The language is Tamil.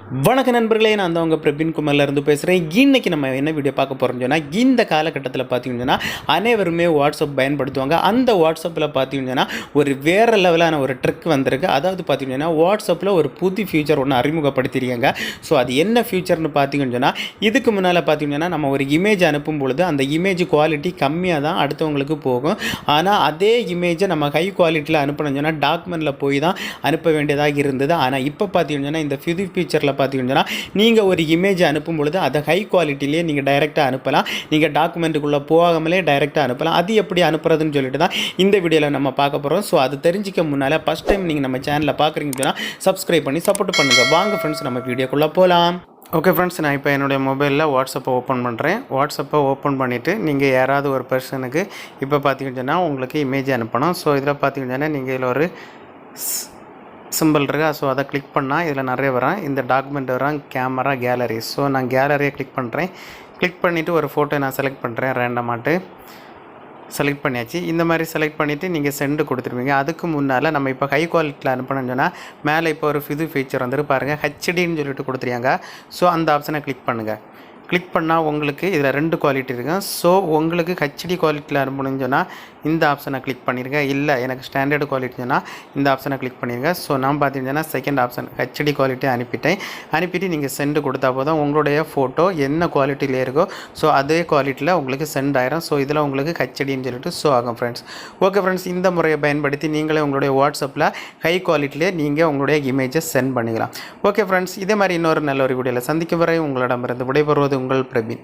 வணக்க நண்பர்களே, நான் தான் உங்கள் பிரபின் குமார்லேருந்து பேசுகிறேன். இன்றைக்கி நம்ம என்ன வீடியோ பார்க்க போகிறோம்னு சொன்னால், இந்த காலகட்டத்தில் பார்த்தீங்கன்னா அனைவருமே வாட்ஸ்அப் பயன்படுத்துவாங்க. அந்த வாட்ஸ்அப்பில் பார்த்தீங்கன்னா ஒரு வேறு லெவலான ஒரு ட்ரிக் வந்திருக்கு. அதாவது பார்த்தீங்கன்னா வாட்ஸ்அப்பில் ஒரு புது ஃபியூச்சர் ஒன்று அறிமுகப்படுத்திருக்காங்க. ஸோ அது என்ன ஃபியூச்சர்னு பார்த்தீங்கன்னு சொன்னால், இதுக்கு முன்னால் பார்த்தீங்கன்னா நம்ம ஒரு இமேஜ் அனுப்பும் பொழுது அந்த இமேஜ் குவாலிட்டி கம்மியாக தான் அடுத்தவங்களுக்கு போகும். ஆனால் அதே இமேஜை நம்ம ஹை குவாலிட்டியில் அனுப்பணும்னு சொன்னால் டாக்குமெண்ட்டில் போய் தான் அனுப்ப வேண்டியதாக இருந்தது. ஆனால் இப்போ பார்த்தீங்கன்னா இந்த புது ஃபியூச்சரில் பார்த்தீங்கன்னா நீங்கள் ஒரு இமேஜ் அனுப்பும் பொழுது அதை ஹை குவாலிட்டிலேயே நீங்கள் டைரெக்டாக அனுப்பலாம். நீங்கள் டாக்குமெண்ட்டுக்குள்ளே போகாமலே டைரெக்டாக அனுப்பலாம். அது எப்படி அனுப்புறதுன்னு சொல்லிட்டு தான் இந்த வீடியோவில் நம்ம பார்க்க போகிறோம். ஸோ அது தெரிஞ்சிக்க முன்னால் ஃபஸ்ட் டைம் நீங்கள் நம்ம சேனலில் பார்க்குறீங்கன்னு சொன்னால் சப்ஸ்கிரைப் பண்ணி சப்போர்ட் பண்ணுங்கள். வாங்க ஃப்ரெண்ட்ஸ், நம்ம வீடியோக்குள்ளே போகலாம். ஓகே ஃப்ரெண்ட்ஸ், நான் இப்போ என்னுடைய மொபைலில் வாட்ஸ்அப்பை ஓப்பன் பண்ணுறேன். வாட்ஸ்அப்பை ஓப்பன் பண்ணிவிட்டு நீங்கள் யாராவது ஒரு பர்சனுக்கு இப்போ பார்த்தீங்கன்னா உங்களுக்கு இமேஜ் அனுப்பணும். ஸோ இதில் பார்த்தீங்கன்னா நீங்கள் இதில் ஒரு சிம்பிள் இருக்கா. ஸோ அதை கிளிக் பண்ணால் இதில் நிறைய வரும். இந்த டாக்குமெண்ட் வரும், கேமரா, கேலரி. ஸோ நான் கேலரியை கிளிக் பண்ணுறேன். கிளிக் பண்ணிவிட்டு ஒரு ஃபோட்டோ நான் செலக்ட் பண்ணுறேன். ரேண்டமாட்டு செலக்ட் பண்ணியாச்சு. இந்த மாதிரி செலக்ட் பண்ணிவிட்டு நீங்கள் சென்டு கொடுத்துருவீங்க. அதுக்கு முன்னால் நம்ம இப்போ ஹை குவாலிட்டியில் அனுப்பணும்னு சொன்னால் மேலே இப்போ ஒரு புது ஃபீச்சர் வந்துட்டு பாருங்கள், ஹெச்டின்னு சொல்லிட்டு கொடுத்துருக்காங்க. ஸோ அந்த ஆப்ஷனை கிளிக் பண்ணுங்கள். கிளிக் பண்ணால் உங்களுக்கு இதில் 2 குவாலிட்டி இருக்குது. ஸோ உங்களுக்கு ஹெச்டி குவாலிட்டியில் அனுப்பணும்னு சொன்னால் இந்த ஆப்ஷனை கிளிக் பண்ணிடுங்க. இல்லை எனக்கு ஸ்டாண்டர்டு குவாலிட்டி சொன்னால் இந்த ஆப்ஷனை கிளிக் பண்ணிடுங்க. ஸோ நான் பார்த்தீங்கன்னா செகண்ட் ஆப்ஷன் ஹெச்டி குவாலிட்டி அனுப்பிட்டு நீங்கள் சென்டு கொடுத்தா போதும் உங்களுடைய ஃபோட்டோ என்ன குவாலிட்டியில் இருக்கோ ஸோ அதே குவாலிட்டியில் உங்களுக்கு சென்ட் ஆயிரும். ஸோ இதில் உங்களுக்கு ஹெச்டின்னு சொல்லிட்டு ஷோ ஆகும் ஃப்ரெண்ட்ஸ். ஓகே ஃப்ரெண்ட்ஸ், இந்த முறையை பயன்படுத்தி நீங்களே உங்களுடைய வாட்ஸ்அப்பில் ஹை குவாலிட்டியிலே நீங்கள் உங்களுடைய இமேஜை சென்ட் பண்ணிக்கலாம். ஓகே ஃப்ரெண்ட்ஸ், இதே மாதிரி இன்னொரு நல்ல ஒரு வீடியோவில் சந்திக்கும் வரை உங்களிடமிருந்து விடைபெறுவது உங்கள் பிரபின்.